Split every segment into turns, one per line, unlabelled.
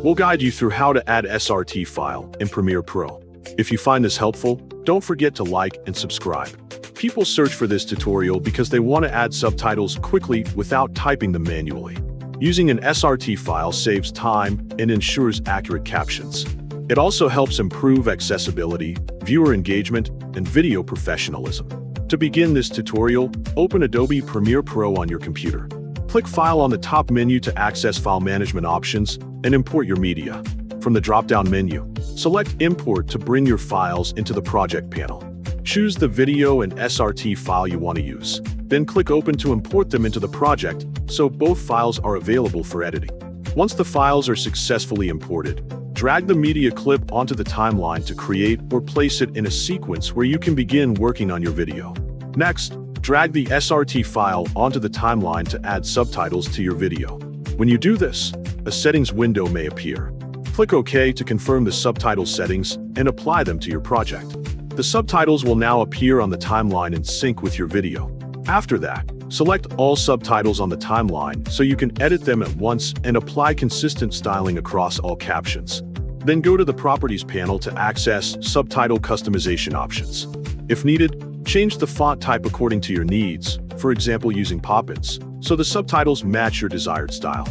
We'll guide you through how to add SRT file in Premiere Pro. If you find this helpful, don't forget to like and subscribe. People search for this tutorial because they want to add subtitles quickly without typing them manually. Using an SRT file saves time and ensures accurate captions. It also helps improve accessibility, viewer engagement, and video professionalism. To begin this tutorial, open Adobe Premiere Pro on your computer. Click File on the top menu to access file management options and import your media. From the drop-down menu, select Import to bring your files into the project panel. Choose the video and SRT file you want to use. Then click Open to import them into the project so both files are available for editing. Once the files are successfully imported, drag the media clip onto the timeline to create or place it in a sequence where you can begin working on your video. Next, drag the SRT file onto the timeline to add subtitles to your video. When you do this, a settings window may appear. Click OK to confirm the subtitle settings and apply them to your project. The subtitles will now appear on the timeline in sync with your video. After that, select all subtitles on the timeline so you can edit them at once and apply consistent styling across all captions. Then go to the Properties panel to access subtitle customization options. If needed, change the font type according to your needs, for example using Poppins, so the subtitles match your desired style.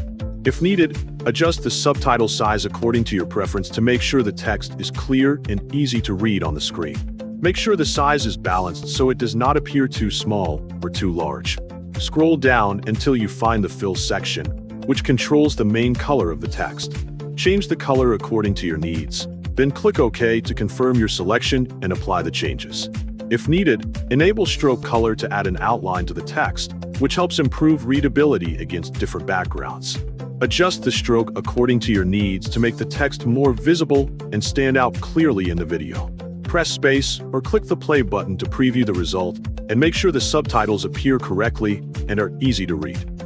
If needed, adjust the subtitle size according to your preference to make sure the text is clear and easy to read on the screen. Make sure the size is balanced so it does not appear too small or too large. Scroll down until you find the Fill section, which controls the main color of the text. Change the color according to your needs. Then click OK to confirm your selection and apply the changes. If needed, enable stroke color to add an outline to the text, which helps improve readability against different backgrounds. Adjust the stroke according to your needs to make the text more visible and stand out clearly in the video. Press space or click the play button to preview the result and make sure the subtitles appear correctly and are easy to read.